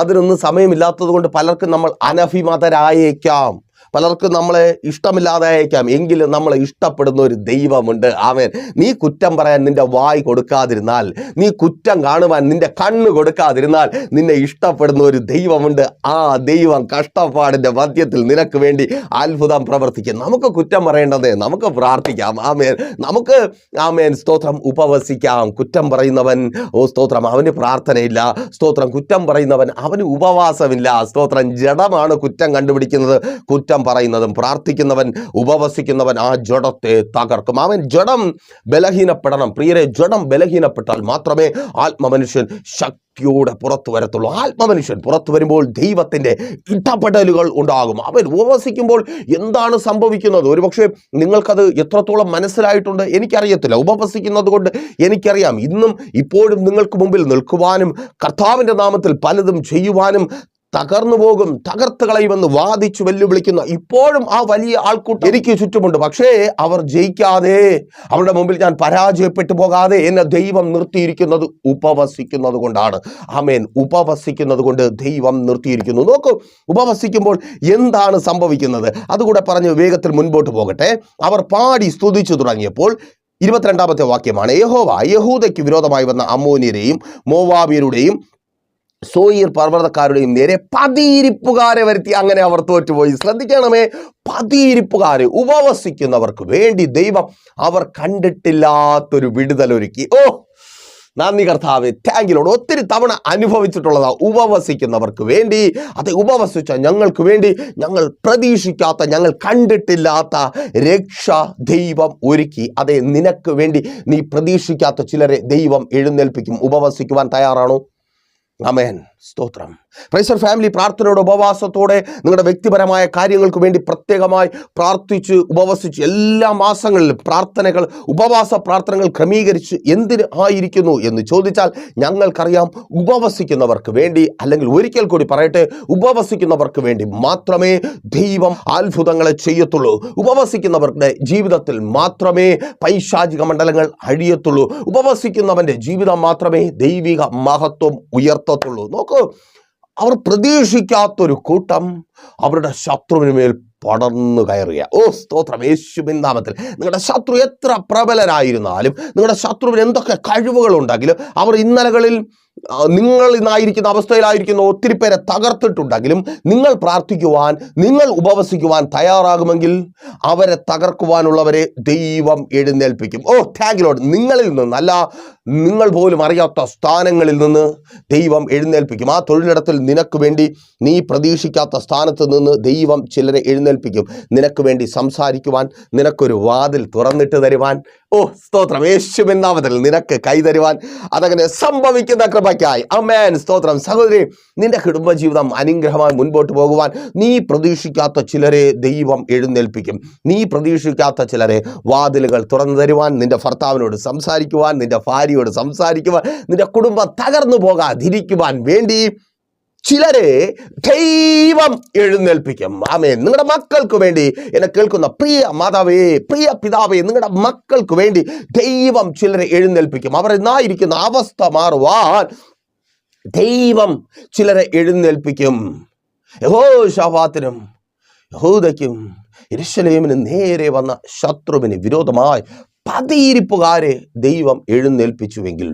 അതിനൊന്നും സമയമില്ലാത്തത് കൊണ്ട് പലർക്കും നമ്മൾ അനഭിമതരായേക്കാം. പലർക്കും നമ്മളെ ഇഷ്ടമില്ലാതെ അയക്കാം, എങ്കിലും നമ്മളെ ഇഷ്ടപ്പെടുന്ന ഒരു ദൈവമുണ്ട്. ആമേൻ. നീ കുറ്റം പറയാൻ നിന്റെ വായ് കൊടുക്കാതിരുന്നാൽ, നീ കുറ്റം കാണുവാൻ നിന്റെ കണ്ണ് കൊടുക്കാതിരുന്നാൽ, നിന്നെ ഇഷ്ടപ്പെടുന്ന ഒരു ദൈവമുണ്ട്. ആ ദൈവം കഷ്ടപ്പാടിന്റെ മധ്യത്തിൽ നിനക്ക് വേണ്ടി അത്ഭുതം പ്രവർത്തിക്കും. നമുക്ക് കുറ്റം പറയേണ്ടതേ, നമുക്ക് പ്രാർത്ഥിക്കാം. ആമേൻ. നമുക്ക് ആമേൻ സ്തോത്രം ഉപവസിക്കാം. കുറ്റം പറയുന്നവൻ സ്തോത്രം അവന് പ്രാർത്ഥനയില്ല. സ്തോത്രം കുറ്റം പറയുന്നവൻ അവന് ഉപവാസമില്ല. സ്തോത്രം ജഡമാണ് കുറ്റം കണ്ടുപിടിക്കുന്നത്. കുറ്റം പറയുന്നതും പ്രാർത്ഥിക്കുന്നവൻ ഉപവസിക്കുന്നവൻ ആ ജഡത്തെ തകർക്കും. അവൻ ജഡം ബലഹീനപ്പെടണം പ്രിയരെ. ജഡം ബലഹീനപ്പെട്ടാൽ മാത്രമേ ആത്മമനുഷ്യൻ ശക്തിയോടെ പുറത്തു വരത്തുള്ളൂ. ആത്മമനുഷ്യൻ പുറത്തു വരുമ്പോൾ ദൈവത്തിൻ്റെ ഇടപെടലുകൾ ഉണ്ടാകും. അവൻ ഉപവസിക്കുമ്പോൾ എന്താണ് സംഭവിക്കുന്നത്? ഒരുപക്ഷെ നിങ്ങൾക്കത് എത്രത്തോളം മനസ്സിലായിട്ടുണ്ട് എനിക്കറിയത്തില്ല. ഉപവസിക്കുന്നത് കൊണ്ട് എനിക്കറിയാം, ഇന്നും ഇപ്പോഴും നിങ്ങൾക്ക് മുമ്പിൽ നിൽക്കുവാനും കർത്താവിൻ്റെ നാമത്തിൽ പലതും ചെയ്യുവാനും തകർന്നു പോകും, തകർത്ത് കളയുമെന്ന് വാദിച്ചു വെല്ലുവിളിക്കുന്ന ഇപ്പോഴും ആ വലിയ ആൾക്കൂട്ടം എനിക്ക് ചുറ്റുമുണ്ട്. പക്ഷേ അവർ ജയിക്കാതെ, അവരുടെ മുമ്പിൽ ഞാൻ പരാജയപ്പെട്ടു പോകാതെ എന്നെ ദൈവം നിർത്തിയിരിക്കുന്നത് ഉപവസിക്കുന്നത് കൊണ്ടാണ്. ആമേൻ. ഉപവസിക്കുന്നത് കൊണ്ട് ദൈവം നിർത്തിയിരിക്കുന്നു. നോക്കൂ, ഉപവസിക്കുമ്പോൾ എന്താണ് സംഭവിക്കുന്നത് അതുകൂടെ പറഞ്ഞ് വേഗത്തിൽ മുൻപോട്ട് പോകട്ടെ. അവർ പാടി സ്തുതിച്ചു തുടങ്ങിയപ്പോൾ 22-ാമത്തെ വാക്യമാണ്, യഹോവ യഹൂദയ്ക്ക് വിരോധമായി വന്ന അമ്മോന്യരെയും മോവാബിയരുടെയും സോയീർ പർവ്വതക്കാരുടെയും നേരെ പതിയിരിപ്പുകാരെ വരുത്തി. അങ്ങനെ അവർ തോറ്റുപോയി. ശ്രദ്ധിക്കണമേ, പതിയിരിപ്പുകാരെ, ഉപവസിക്കുന്നവർക്ക് വേണ്ടി ദൈവം അവർ കണ്ടിട്ടില്ലാത്തൊരു വിടുതലൊരുക്കി. നന്ദി കർത്താവേ, താങ്കിലോട് ഒത്തിരി തവണ അനുഭവിച്ചിട്ടുള്ളതാ. ഉപവസിക്കുന്നവർക്ക് വേണ്ടി, അത് ഉപവസിച്ച ഞങ്ങൾക്ക് വേണ്ടി ഞങ്ങൾ പ്രതീക്ഷിക്കാത്ത, ഞങ്ങൾ കണ്ടിട്ടില്ലാത്ത രക്ഷ ദൈവം ഒരുക്കി. അതെ, നിനക്ക് വേണ്ടി നീ പ്രതീക്ഷിക്കാത്ത ചിലരെ ദൈവം എഴുന്നേൽപ്പിക്കും. ഉപവസിക്കുവാൻ തയ്യാറാണോ? ആമേൻ. സ്തോത്രം. പ്രൈസർ ഫാമിലി, പ്രാർത്ഥനയോടെ ഉപവാസത്തോടെ നിങ്ങളുടെ വ്യക്തിപരമായ കാര്യങ്ങൾക്ക് വേണ്ടി പ്രത്യേകമായി പ്രാർത്ഥിച്ച് ഉപവസിച്ച് എല്ലാ മാസങ്ങളിലും പ്രാർത്ഥനകൾ, ഉപവാസ പ്രാർത്ഥനകൾ ക്രമീകരിച്ച് എന്തിന് ആയിരിക്കുന്നു എന്ന് ചോദിച്ചാൽ ഞങ്ങൾക്കറിയാം, ഉപവസിക്കുന്നവർക്ക് വേണ്ടി, അല്ലെങ്കിൽ ഒരിക്കൽ കൂടി പറയട്ടെ, ഉപവസിക്കുന്നവർക്ക് വേണ്ടി മാത്രമേ ദൈവം അത്ഭുതങ്ങളെ ചെയ്യത്തുള്ളൂ. ഉപവസിക്കുന്നവരുടെ ജീവിതത്തിൽ മാത്രമേ പൈശാചിക മണ്ഡലങ്ങൾ അഴിയത്തുള്ളൂ. ഉപവസിക്കുന്നവൻ്റെ ജീവിതം മാത്രമേ ദൈവിക മഹത്വം ഉയർത്തത്തുള്ളൂ. നോക്കൂ, അവർ പ്രതീക്ഷിക്കാത്തൊരു കൂട്ടം അവരുടെ ശത്രുവിന് മേൽ പടർന്നു കയറുക. സ്തോത്രം. യേശുവിൻ നാമത്തിൽ നിങ്ങളുടെ ശത്രു എത്ര പ്രബലരായിരുന്നാലും, നിങ്ങളുടെ ശത്രുവിന് എന്തൊക്കെ കഴിവുകളുണ്ടെങ്കിലും, അവർ ഇന്നലകളിൽ നിങ്ങൾ ഇന്നായിരിക്കുന്ന അവസ്ഥയിലായിരിക്കുന്ന ഒത്തിരി പേരെ തകർത്തിട്ടുണ്ടെങ്കിലും, നിങ്ങൾ പ്രാർത്ഥിക്കുവാൻ, നിങ്ങൾ ഉപവസിക്കുവാൻ തയ്യാറാകുമെങ്കിൽ അവരെ തകർക്കുവാനുള്ളവരെ ദൈവം എഴുന്നേൽപ്പിക്കും. Thank you Lord. നിങ്ങളിൽ നിന്നല്ല, നിങ്ങൾ പോലും അറിയാത്ത സ്ഥാനങ്ങളിൽ നിന്ന് ദൈവം എഴുന്നേൽപ്പിക്കും. ആ തൊഴിലിടത്തിൽ നിനക്ക് വേണ്ടി നീ പ്രതീക്ഷിക്കാത്ത സ്ഥാനത്ത് നിന്ന് ദൈവം ചിലരെ എഴുന്നേൽപ്പിക്കും. നിനക്ക് വേണ്ടി സംസാരിക്കുവാൻ, നിനക്കൊരു വാതിൽ തുറന്നിട്ട് തരുവാൻ. സ്തോത്രം. യേശുവിൻ നാമത്തിൽ നിനക്ക് കൈതരുവാൻ അതങ്ങനെ സംഭവിക്കുന്ന കൃപയ്ക്കായി ആമേൻ. സ്തോത്രം. സഹോദരി, നിന്റെ കുടുംബജീവിതം അനുഗ്രഹമായി മുൻപോട്ട് പോകുവാൻ നീ പ്രതീക്ഷിക്കാത്ത ചിലരെ ദൈവം എഴുന്നേൽപ്പിക്കും. നീ പ്രതീക്ഷിക്കാത്ത ചിലരെ വാതിലുകൾ തുറന്നു തരുവാൻ, നിന്റെ ഭർത്താവിനോട് സംസാരിക്കുവാൻ, നിന്റെ ഭാര്യയോട് സംസാരിക്കുവാൻ, നിന്റെ കുടുംബം തകർന്നു പോകാതിരിക്കുവാൻ വേണ്ടി ചിലരെ ദൈവം എഴുന്നേൽപ്പിക്കും. ആമേൻ. നിങ്ങളുടെ മക്കൾക്ക് വേണ്ടി എന്നെ കേൾക്കുന്ന പ്രിയ മാതാവേ, പ്രിയ പിതാവേ, നിങ്ങളുടെ മക്കൾക്ക് വേണ്ടി ദൈവം ചിലരെ എഴുന്നേൽപ്പിക്കും. അവർ ഇന്നായിരിക്കുന്ന അവസ്ഥ മാറുവാൻ ദൈവം ചിലരെ എഴുന്നേൽപ്പിക്കും. യഹോശാഫാത്തിനും യഹൂദയ്ക്കും യെരൂശലേമിന് നേരെ വന്ന ശത്രുവിന് വിരോധമായി പതിയിരിപ്പുകാരെ ദൈവം എഴുന്നേൽപ്പിച്ചുവെങ്കിൽ,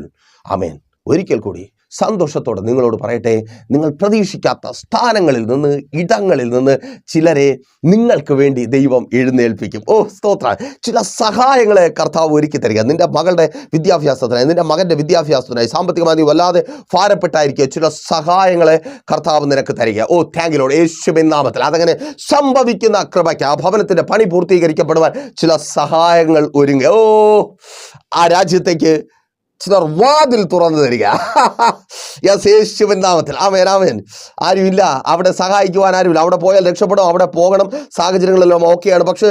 ആമേൻ, ഒരിക്കൽ കൂടി സന്തോഷത്തോടെ നിങ്ങളോട് പറയട്ടെ, നിങ്ങൾ പ്രതീക്ഷിക്കാത്ത സ്ഥാനങ്ങളിൽ നിന്ന്, ഇടങ്ങളിൽ നിന്ന് ചിലരെ നിങ്ങൾക്ക് വേണ്ടി ദൈവം എഴുന്നേൽപ്പിക്കും. സ്തോത്രം. ചില സഹായങ്ങളെ കർത്താവ് ഒരുക്കി തരിക. നിന്റെ മകളുടെ വിദ്യാഭ്യാസത്തിനായി, നിന്റെ മകൻ്റെ വിദ്യാഭ്യാസത്തിനായി, സാമ്പത്തികമായി വല്ലാതെ ഭാരപ്പെട്ടായിരിക്കുക, ചില സഹായങ്ങളെ കർത്താവ് നിനക്ക് തരിക. Thank you Lord. യേശുവിൻ നാമത്തിൽ അതങ്ങനെ സംഭവിക്കുന്ന കൃപയ്ക്ക്, ആ ഭവനത്തിൻ്റെ പണി പൂർത്തീകരിക്കപ്പെടുവാൻ ചില സഹായങ്ങൾ ഒരുങ്ങുക. ആ രാജ്യത്തേക്ക് ചിലർ വാതിൽ തുറന്നു തരിക. യേശുവിൻ നാമത്തിൽ. ആമേൻ, ആമേൻ. ആരുമില്ല അവിടെ സഹായിക്കുവാൻ, ആരുമില്ല. അവിടെ പോയാൽ രക്ഷപ്പെടും, അവിടെ പോകണം, സാഹചര്യങ്ങളെല്ലാം ഓക്കെയാണ്. പക്ഷെ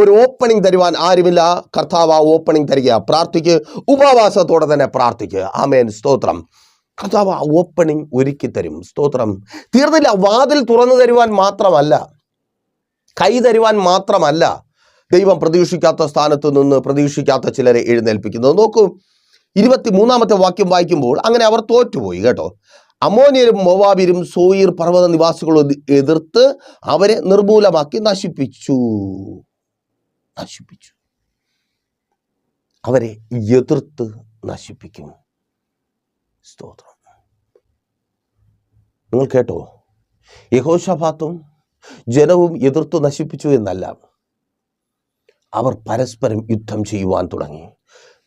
ഒരു ഓപ്പണിംഗ് തരുവാൻ ആരുമില്ല. കർത്താവ് ആ ഓപ്പണിംഗ് തരിക. പ്രാർത്ഥിക്ക്, ഉപവാസത്തോടെ തന്നെ പ്രാർത്ഥിക്കുക. ആമേൻ. സ്തോത്രം. കർത്താവ് ആ ഓപ്പണിംഗ് ഒരുക്കി തരും. സ്തോത്രം. തീർന്നില്ല. വാതിൽ തുറന്നു തരുവാൻ മാത്രമല്ല, കൈ തരുവാൻ മാത്രമല്ല ദൈവം പ്രതീക്ഷിക്കാത്ത സ്ഥാനത്ത് നിന്ന് പ്രതീക്ഷിക്കാത്ത ചിലരെ എഴുന്നേൽപ്പിക്കുന്നത്. നോക്കൂ, 23-ാമത്തെ വാക്യം വായിക്കുമ്പോൾ അങ്ങനെ അവർ തോറ്റുപോയി കേട്ടോ. അമ്മോന്യരും മോവാബ്യരും സോയീർ പർവ്വത നിവാസികളും എതിർത്ത് അവരെ നിർമൂലമാക്കി നശിപ്പിച്ചു. അവരെ എതിർത്ത് നശിപ്പിക്കും. സ്തോത്രം. നിങ്ങൾ കേട്ടോ, യഹോശാഫാത്തും ജനവും എതിർത്തു നശിപ്പിച്ചു എന്നല്ല, അവർ പരസ്പരം യുദ്ധം ചെയ്യുവാൻ തുടങ്ങി.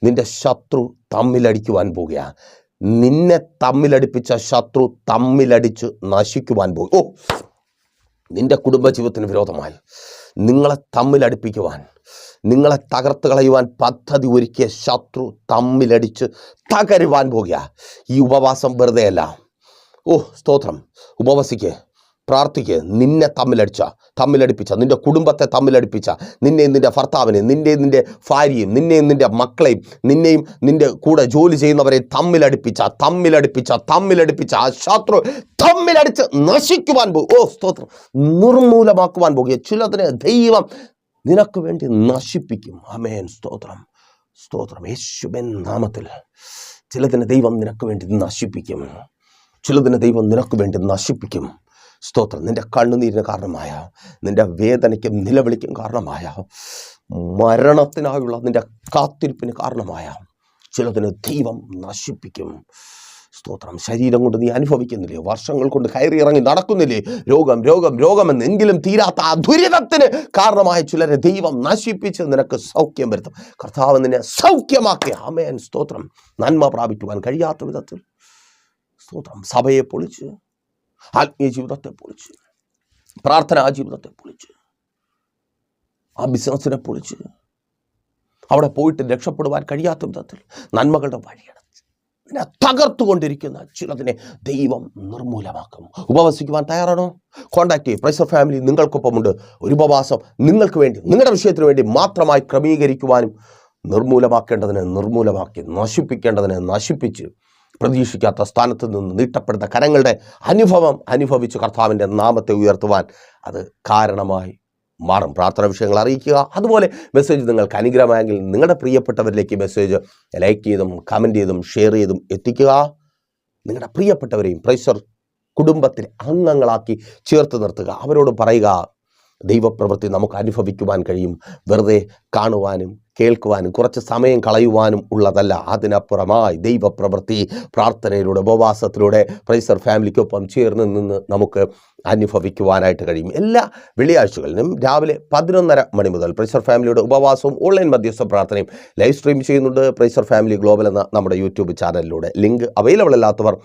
നിന്റെ ശത്രു തമ്മിലടിക്കുവാൻ പോകുക. നിന്നെ തമ്മിലടിപ്പിച്ച ശത്രു തമ്മിലടിച്ച് നശിക്കുവാൻ പോകും. നിന്റെ കുടുംബജീവിതത്തിന് വിരോധമായി നിങ്ങളെ തമ്മിലടിപ്പിക്കുവാൻ, നിങ്ങളെ തകർത്ത് കളയുവാൻ പദ്ധതി ഒരുക്കിയ ശത്രു തമ്മിലടിച്ച് തകരുവാൻ പോകുക. ഈ ഉപവാസം വെറുതെയല്ല. സ്തോത്രം. ഉപവസിക്ക്, പ്രാർത്ഥിക്ക്. നിന്നെ തമ്മിലടിപ്പിച്ച, നിന്റെ കുടുംബത്തെ തമ്മിലടിപ്പിച്ച, നിന്നെയും നിന്റെ ഭർത്താവിനെയും, നിന്റെയും നിന്റെ ഭാര്യയും, നിന്നെയും നിന്റെ മക്കളെയും, നിന്നെയും നിന്റെ കൂടെ ജോലി ചെയ്യുന്നവരെ തമ്മിലടിപ്പിച്ച ആ ശത്രു തമ്മിലടിച്ച് നശിക്കുവാൻ പോകും. സ്തോത്രം. നിർമൂലമാക്കുവാൻ പോകുക. ചിലതിനെ ദൈവം നിനക്ക് വേണ്ടി നശിപ്പിക്കും. ആമേൻ. സ്തോത്രം. യേശുവിൻ നാമത്തിൽ ചിലതിനെ ദൈവം നിനക്ക് വേണ്ടി നശിപ്പിക്കും. സ്തോത്രം. നിന്റെ കണ്ണുനീരിന് കാരണമായ, നിന്റെ വേദനയ്ക്കും നിലവിളിക്കും കാരണമായ, മരണത്തിനായുള്ള നിന്റെ കാത്തിരിപ്പിന് കാരണമായ ചിലതിന് ദൈവം നശിപ്പിക്കും. സ്തോത്രം. ശരീരം കൊണ്ട് നീ അനുഭവിക്കുന്നില്ലേ? വർഷങ്ങൾ കൊണ്ട് കയറി ഇറങ്ങി നടക്കുന്നില്ലേ? രോഗമെന്നെങ്കിലും തീരാത്ത ആ ദുരിതത്തിന് കാരണമായ ചിലരെ ദൈവം നശിപ്പിച്ച് നിനക്ക് സൗഖ്യം വരുത്തും. കർത്താവ് നിന്നെ സൗഖ്യമാക്കി. ആമേൻ. സ്തോത്രം. നന്മ പ്രാപിക്കുവാൻ കഴിയാത്ത വിധത്തിൽ സ്തോത്രം. സഭയെ പൊളിച്ച്, ആത്മീയ ജീവിതത്തെ പൊളിച്ച്, പ്രാർത്ഥനാ ജീവിതത്തെ പൊളിച്ച്, ആ ബിസിനസ്സിനെ പൊളിച്ച്, അവിടെ പോയിട്ട് രക്ഷപ്പെടുവാൻ കഴിയാത്ത വിധത്തിൽ നന്മകളുടെ വഴിയടച്ച് ഇതിനെ തകർത്തുകൊണ്ടിരിക്കുന്ന ചിലതിനെ ദൈവം നിർമൂലമാക്കും. ഉപവസിക്കുവാൻ തയ്യാറാണോ? കോൺടാക്ട് ചെയ്യും. പ്രൈസർ ഫാമിലി നിങ്ങൾക്കൊപ്പമുണ്ട്. ഒരു ഉപവാസം നിങ്ങൾക്ക് വേണ്ടി, നിങ്ങളുടെ വിഷയത്തിന് വേണ്ടി മാത്രമായി ക്രമീകരിക്കുവാനും നിർമൂലമാക്കേണ്ടതിനെ നിർമൂലമാക്കി, നശിപ്പിക്കേണ്ടതിനെ നശിപ്പിച്ച്, പ്രതീക്ഷിക്കാത്ത സ്ഥാനത്ത് നിന്ന് നീട്ടപ്പെടുന്ന കരങ്ങളുടെ അനുഭവം അനുഭവിച്ച് കർത്താവിൻ്റെ നാമത്തെ ഉയർത്തുവാൻ അത് കാരണമായി മാറും. പ്രാർത്ഥന വിഷയങ്ങൾ അറിയിക്കുക. അതുപോലെ മെസ്സേജ് നിങ്ങൾക്ക് അനുഗ്രഹമായെങ്കിൽ നിങ്ങളുടെ പ്രിയപ്പെട്ടവരിലേക്ക് മെസ്സേജ് ലൈക്ക് ചെയ്തും കമൻറ്റ് ചെയ്തും ഷെയർ ചെയ്തും എത്തിക്കുക. നിങ്ങളുടെ പ്രിയപ്പെട്ടവരെയും പ്രൈസർ കുടുംബത്തിലെ അംഗങ്ങളാക്കി ചേർത്ത് നിർത്തുക. അവരോട് പറയുക, ദൈവപ്രവൃത്തി നമുക്ക് അനുഭവിക്കുവാൻ കഴിയും. വെറുതെ കാണുവാനും കേൾക്കുവാനും കുറച്ച് സമയം കളയുവാനും ഉള്ളതല്ല. അതിനപ്പുറമായി ദൈവപ്രവൃത്തി പ്രാർത്ഥനയിലൂടെ, ഉപവാസത്തിലൂടെ പ്രൈസർ ഫാമിലിക്കൊപ്പം ചേർന്ന് നിന്ന് നമുക്ക് അനുഭവിക്കുവാനായിട്ട് കഴിയും. എല്ലാ വെള്ളിയാഴ്ചകളിലും രാവിലെ 11:30 മണി മുതൽ പ്രൈസർ ഫാമിലിയുടെ ഉപവാസവും ഓൺലൈൻ മധ്യസ്ഥ പ്രാർത്ഥനയും ലൈവ് സ്ട്രീം ചെയ്യുന്നുണ്ട്. പ്രൈസർ ഫാമിലി ഗ്ലോബൽ എന്ന നമ്മുടെ യൂട്യൂബ് ചാനലിലൂടെ. ലിങ്ക് അവൈലബിൾ അല്ലാത്തവർ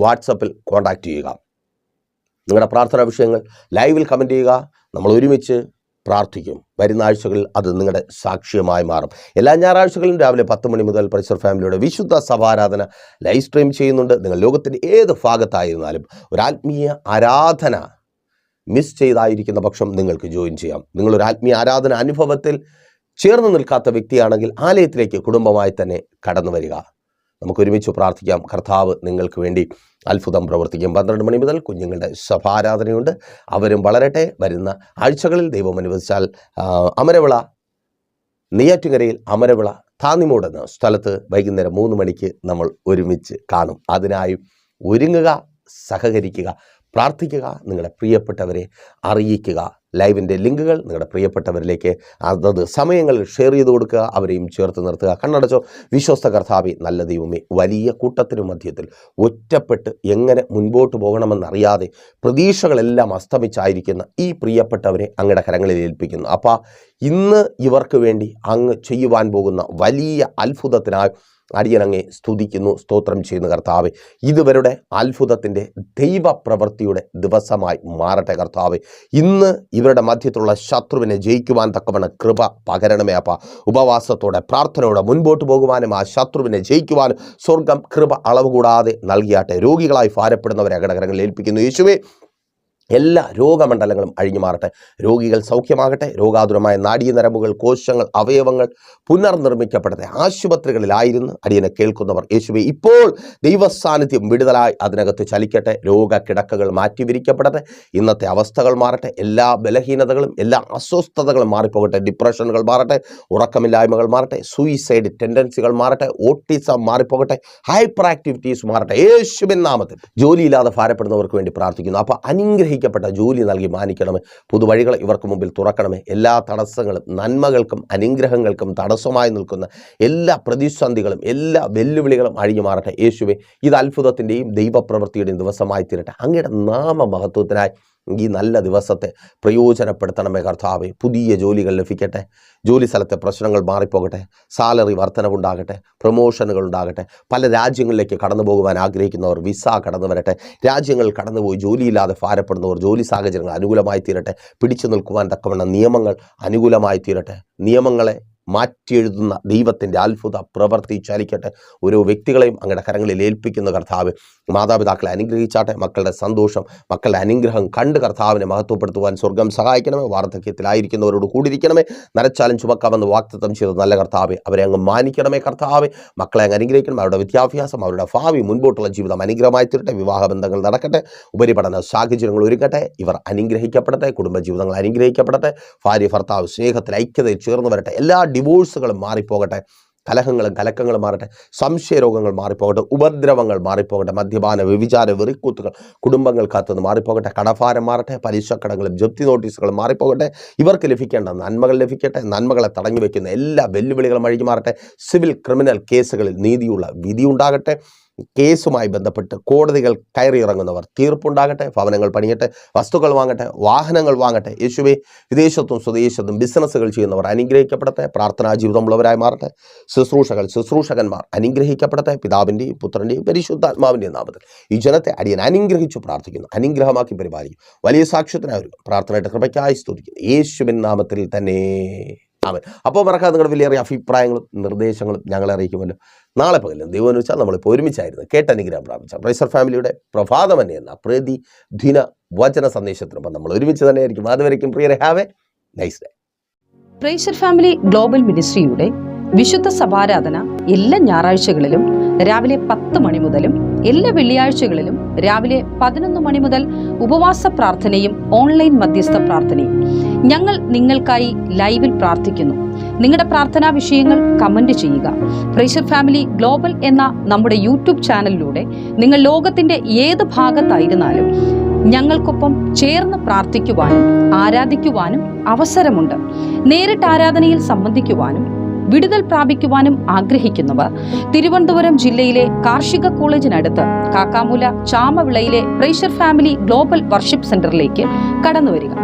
വാട്സപ്പിൽ കോൺടാക്റ്റ് ചെയ്യുക. നിങ്ങളുടെ പ്രാർത്ഥനാ വിഷയങ്ങൾ ലൈവിൽ കമൻറ്റ് ചെയ്യുക. നമ്മൾ ഒരുമിച്ച് പ്രാർത്ഥിക്കും. വരുന്ന ആഴ്ചകളിൽ അത് നിങ്ങളുടെ സാക്ഷ്യമായി മാറും. എല്ലാ ഞായറാഴ്ചകളിലും രാവിലെ 10 മണി മുതൽ പ്രൈസർ ഫാമിലിയുടെ വിശുദ്ധ സഭാരാധന ലൈവ് സ്ട്രീം ചെയ്യുന്നുണ്ട്. നിങ്ങൾ ലോകത്തിൻ്റെ ഏത് ഭാഗത്തായിരുന്നാലും ഒരാത്മീയ ആരാധന മിസ് ചെയ്തായിരിക്കുന്ന പക്ഷം നിങ്ങൾക്ക് ജോയിൻ ചെയ്യാം. നിങ്ങളൊരു ആത്മീയ ആരാധന അനുഭവത്തിൽ ചേർന്ന് നിൽക്കാത്ത വ്യക്തിയാണെങ്കിൽ ആലയത്തിലേക്ക് കുടുംബമായി തന്നെ കടന്നു വരിക. നമുക്ക് ഒരുമിച്ച് പ്രാർത്ഥിക്കാം. കർത്താവ് നിങ്ങൾക്ക് വേണ്ടി അത്ഭുതം പ്രവർത്തിക്കും. 12 മണി മുതൽ കുഞ്ഞുങ്ങളുടെ സഭാരാധനയുണ്ട്. അവരും വളരട്ടെ. വരുന്ന ആഴ്ചകളിൽ ദൈവം അനുവദിച്ചാൽ അമരവിള, നെയ്യാറ്റിൻകരയിൽ അമരവിള താന്നിമൂട് എന്ന സ്ഥലത്ത് വൈകുന്നേരം 3 മണിക്ക് നമ്മൾ ഒരുമിച്ച് കാണും. അതിനായി ഒരുങ്ങുക, സഹകരിക്കുക, പ്രാർത്ഥിക്കുക, നിങ്ങളുടെ പ്രിയപ്പെട്ടവരെ അറിയിക്കുക. ലൈവിൻ്റെ ലിങ്കുകൾ നിങ്ങളുടെ പ്രിയപ്പെട്ടവരിലേക്ക് അതത് സമയങ്ങളിൽ ഷെയർ ചെയ്ത് കൊടുക്കുക. അവരെയും ചേർത്ത് നിർത്തുക. കണ്ണടച്ചോ. വിശ്വസ്ത കർത്താവേ, നല്ല ദൈവമേ, വലിയ കൂട്ടത്തിനു മധ്യത്തിൽ ഒറ്റപ്പെട്ട് എങ്ങനെ മുൻപോട്ട് പോകണമെന്നറിയാതെ പ്രതീക്ഷകളെല്ലാം അസ്തമിച്ചായിരിക്കുന്ന ഈ പ്രിയപ്പെട്ടവരെ അങ്ങയുടെ കരങ്ങളിൽ ഏൽപ്പിക്കുന്നു. അപ്പോൾ ഇന്ന് ഇവർക്ക് വേണ്ടി അങ്ങ് ചെയ്യുവാൻ പോകുന്ന വലിയ അത്ഭുതത്തിനായി അടിയനങ്ങെ സ്തുതിക്കുന്നു, സ്തോത്രം ചെയ്യുന്ന കർത്താവെ. ഇതുവരുടെ അത്ഭുതത്തിൻ്റെ ദൈവപ്രവൃത്തിയുടെ ദിവസമായി മാറട്ടെ കർത്താവെ. ഇന്ന് ഇവരുടെ മധ്യത്തിലുള്ള ശത്രുവിനെ ജയിക്കുവാൻ തക്കവണ്ണം കൃപ പകരണമേ അപ്പ. ഉപവാസത്തോടെ പ്രാർത്ഥനയോടെ മുൻപോട്ട് പോകുവാനും ആ ശത്രുവിനെ ജയിക്കുവാനും സ്വർഗം കൃപ അളവ് കൂടാതെ നൽകിയാട്ടെ. രോഗികളായി ഭാരപ്പെടുന്നവരെ അകടകരങ്ങളിൽ ഏൽപ്പിക്കുന്നു യേശുവേ. എല്ലാ രോഗമണ്ഡലങ്ങളും അഴിഞ്ഞു മാറട്ടെ. രോഗികൾ സൗഖ്യമാകട്ടെ. രോഗാതുരമായ നാഡീനരമ്പുകൾ, കോശങ്ങൾ, അവയവങ്ങൾ പുനർനിർമ്മിക്കപ്പെടട്ടെ. ആശുപത്രികളിലായിരുന്നു അടിയനെ കേൾക്കുന്നവർ യേശുവേ ഇപ്പോൾ ദൈവസാന്നിധ്യം വിടുതലായി അതിനകത്ത് ചലിക്കട്ടെ. രോഗക്കിടക്കകൾ മാറ്റിവിരിക്കപ്പെടട്ടെ. ഇന്നത്തെ അവസ്ഥകൾ മാറട്ടെ. എല്ലാ ബലഹീനതകളും എല്ലാ അസ്വസ്ഥതകളും മാറിപ്പോകട്ടെ. ഡിപ്രഷനുകൾ മാറട്ടെ. ഉറക്കമില്ലായ്മകൾ മാറട്ടെ. സൂയിസൈഡ് ടെൻഡൻസികൾ മാറട്ടെ. ഓട്ടിസം മാറിപ്പോകട്ടെ. ഹൈപ്പർ ആക്ടിവിറ്റീസ് മാറട്ടെ. യേശുവിൻ നാമത്തിൽ ജോലിയില്ലാതെ ഭാരപ്പെടുന്നവർക്ക് വേണ്ടി പ്രാർത്ഥിക്കുന്നു. അപ്പോൾ അനുഗ്രഹിക്കപ്പെട്ട ജോലി നൽകി മാനിക്കണമേ. പുതുവഴികൾ ഇവർക്ക് മുമ്പിൽ തുറക്കണമേ. എല്ലാ തടസ്സങ്ങളും നന്മകൾക്കും അനുഗ്രഹങ്ങൾക്കും തടസ്സമായി നിൽക്കുന്ന എല്ലാ പ്രതിസന്ധികളും എല്ലാ വെല്ലുവിളികളും അഴിഞ്ഞു മാറട്ടെ. യേശുവേ ഇത് അത്ഭുതത്തിൻ്റെയും ദൈവപ്രവൃത്തിയുടെയും ദിവസമായി തീരട്ടെ. അങ്ങയുടെ നാമമഹത്വത്തിനായി ഈ നല്ല ദിവസത്തെ പ്രയോജനപ്പെടുത്തണമേ കർത്താവേ. പുതിയ ജോലികൾ ലഭിക്കട്ടെ. ജോലി സ്ഥലത്തെ പ്രശ്നങ്ങൾ മാറിപ്പോകട്ടെ. സാലറി വർധനവുണ്ടാകട്ടെ. പ്രൊമോഷനുകൾ ഉണ്ടാകട്ടെ. പല രാജ്യങ്ങളിലേക്ക് കടന്നു പോകുവാൻ ആഗ്രഹിക്കുന്നവർ വിസ കടന്നു വരട്ടെ. രാജ്യങ്ങൾ കടന്നുപോയി ജോലിയില്ലാതെ ഭാരപ്പെടുന്നവർ ജോലി സാഹചര്യങ്ങൾ അനുകൂലമായി തീരട്ടെ. പിടിച്ചു നിൽക്കുവാൻ തക്കവണ്ണം നിയമങ്ങൾ അനുകൂലമായി തീരട്ടെ. നിയമങ്ങളെ മാറ്റിയെഴുതുന്ന ദൈവത്തിൻ്റെ അത്ഭുത പ്രവൃത്തി ചലിക്കട്ടെ. ഓരോ വ്യക്തികളെയും അങ്ങയുടെ കരങ്ങളിൽ ഏൽപ്പിക്കുന്ന കർത്താവ്. മാതാപിതാക്കളെ അനുഗ്രഹിച്ചാട്ടെ. മക്കളുടെ സന്തോഷം, മക്കളുടെ അനുഗ്രഹം കണ്ട് കർത്താവിനെ മഹത്വപ്പെടുത്തുവാൻ സ്വർഗം സഹായിക്കണമേ. വാർദ്ധക്യത്തിലായിരിക്കുന്നവരോട് കൂടിയിരിക്കണമേ. നരച്ചാലും ചുമക്കാമെന്ന് വാഗ്ദത്തം ചെയ്ത നല്ല കർത്താവെ അവരെ അങ്ങ് മാനിക്കണമേ കർത്താവെ. മക്കളെ അങ്ങ് അനുഗ്രഹിക്കണം. അവരുടെ വിദ്യാഭ്യാസം, അവരുടെ ഭാവി, മുൻപോട്ടുള്ള ജീവിതം അനുഗ്രഹമായി തീരട്ടെ. വിവാഹബന്ധങ്ങൾ നടക്കട്ടെ. ഉപരിപഠന സാഹചര്യങ്ങൾ ഒരുക്കട്ടെ. ഇവർ അനുഗ്രഹിക്കപ്പെടട്ടെ. കുടുംബജീവിതങ്ങൾ അനുഗ്രഹിക്കപ്പെടട്ടെ. ഭാര്യ ഭർത്താവ് സ്നേഹത്തിൽ ഐക്യതയിൽ ചേർന്ന് വരട്ടെ. എല്ലാ ഡിവോഴ്സുകളും മാറിപ്പോകട്ടെ. കലഹങ്ങളും കലക്കങ്ങളും മാറട്ടെ. സംശയരോഗങ്ങൾ മാറിപ്പോകട്ടെ. ഉപദ്രവങ്ങൾ മാറിപ്പോകട്ടെ. മദ്യപാന വ്യഭിചാര വെറിക്കൂത്തുകൾ കുടുംബങ്ങൾക്കകത്തുനിന്ന് മാറിപ്പോകട്ടെ. കടഭാരം മാറട്ടെ. പലിശക്കടങ്ങളും ജപ്തി നോട്ടീസുകളും മാറിപ്പോകട്ടെ. ഇവർക്ക് ലഭിക്കേണ്ട നന്മകൾ ലഭിക്കട്ടെ. നന്മകളെ തടഞ്ഞു വയ്ക്കുന്ന എല്ലാ വെല്ലുവിളികളും അഴിഞ്ഞു മാറട്ടെ. സിവിൽ ക്രിമിനൽ കേസുകളിൽ നീതിയുള്ള വിധി ഉണ്ടാകട്ടെ. കേസുമായി ബന്ധപ്പെട്ട് കോടതികൾ കയറിയിറങ്ങുന്നവർ തീർപ്പുണ്ടാകട്ടെ. ഭവനങ്ങൾ പണിയട്ടെ. വസ്തുക്കൾ വാങ്ങട്ടെ. വാഹനങ്ങൾ വാങ്ങട്ടെ. യേശുവേ വിദേശത്തും സ്വദേശത്തും ബിസിനസ്സുകൾ ചെയ്യുന്നവർ അനുഗ്രഹിക്കപ്പെടട്ടെ. പ്രാർത്ഥനാ ജീവിതമുള്ളവരായി മാറട്ടെ. ശുശ്രൂഷകന്മാർ അനുഗ്രഹിക്കപ്പെടട്ടെ. പിതാവിൻ്റെയും പുത്രൻ്റെയും പരിശുദ്ധാത്മാവിൻ്റെയും നാമത്തിൽ ഈ ജനത്തെ അടിയൻ അനുഗ്രഹിച്ചു പ്രാർത്ഥിക്കുന്നു. അനുഗ്രഹമാക്കി പരിപാലിക്കും. വലിയ സാക്ഷ്യത്തിനായി പ്രാർത്ഥനയുടെ കൃപയ്ക്കായി സ്തുതിക്കുന്നു. യേശുവിൻ നാമത്തിൽ തന്നെ ആമേൻ. അപ്പോൾ മറക്കാതെ നിങ്ങളുടെ വിലയേറിയ അഭിപ്രായങ്ങളും നിർദ്ദേശങ്ങളും ഞങ്ങളെ അറിയിക്കുമല്ലോ. നാളെ പകലും ദൈവം എന്ന് വെച്ചാൽ നമ്മളിപ്പോൾ ഒരുമിച്ചായിരുന്നു കേട്ടനുഗ്രഹം പ്രാപിച്ച പ്രൈസർ ഫാമിലിയുടെ പ്രഭാതമന്നെ എന്ന പ്രതിദിന വചന സന്ദേശത്തിനൊപ്പം നമ്മൾ ഒരുമിച്ച് തന്നെയായിരിക്കും. അതുവരെയും പ്രിയരെ have a nice day. Praiser family global മിനിസ്ട്രിയുടെ വിശുദ്ധ സഭാരാധന എല്ലാ ഞായറാഴ്ചകളിലും രാവിലെ 10 മണി മുതലും എല്ലാ വെള്ളിയാഴ്ചകളിലും രാവിലെ 11 മണി മുതൽ ഉപവാസ പ്രാർത്ഥനയും ഓൺലൈൻ മധ്യസ്ഥ പ്രാർത്ഥനയും. ഞങ്ങൾ നിങ്ങൾക്കായി ലൈവിൽ പ്രാർത്ഥിക്കുന്നു. നിങ്ങളുടെ പ്രാർത്ഥനാ വിഷയങ്ങൾ കമന്റ് ചെയ്യുക. പ്രൈസർ ഫാമിലി ഗ്ലോബൽ എന്ന നമ്മുടെ യൂട്യൂബ് ചാനലിലൂടെ നിങ്ങൾ ലോകത്തിന്റെ ഏത് ഭാഗത്തായിരുന്നാലും ഞങ്ങൾക്കൊപ്പം ചേർന്ന് പ്രാർത്ഥിക്കുവാനും ആരാധിക്കുവാനും അവസരമുണ്ട്. നേരിട്ട് ആരാധനയിൽ സംബന്ധിക്കുവാനും വിടുതൽ പ്രാപിക്കുവാനും ആഗ്രഹിക്കുന്നവർ തിരുവനന്തപുരം ജില്ലയിലെ കാർഷിക കോളേജിനടുത്ത് കാക്കാമൂല ചാമവിളയിലെ പ്രൈസർ ഫാമിലി ഗ്ലോബൽ വർഷിപ്പ് സെന്ററിലേക്ക് കടന്നു വരിക.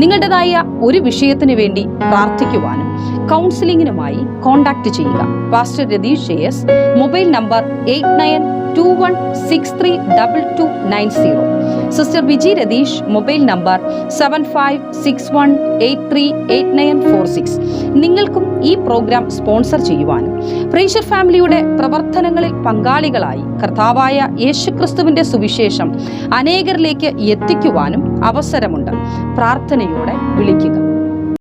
നിങ്ങളുടേതായ ഒരു വിഷയത്തിന് വേണ്ടി പ്രാർത്ഥിക്കുവാനും കൗൺസിലിംഗിനുമായി കോൺടാക്ട് ചെയ്യുക. Pastor Ratheesh JS, mobile number 8921632290. Sister Viji Ratheesh, mobile number 7561838946. നിങ്ങൾക്കും ഈ പ്രോഗ്രാം സ്പോൺസർ ചെയ്യുവാനും പ്രൈസർ ഫാമിലിയുടെ പ്രവർത്തനങ്ങളിൽ പങ്കാളികളായി കർത്താവായ യേശുക്രിസ്തുവിന്റെ സുവിശേഷം അനേകരിലേക്ക് എത്തിക്കുവാനും അവസരമുണ്ട്. പ്രാർത്ഥനയോടെ വിളിക്കുക.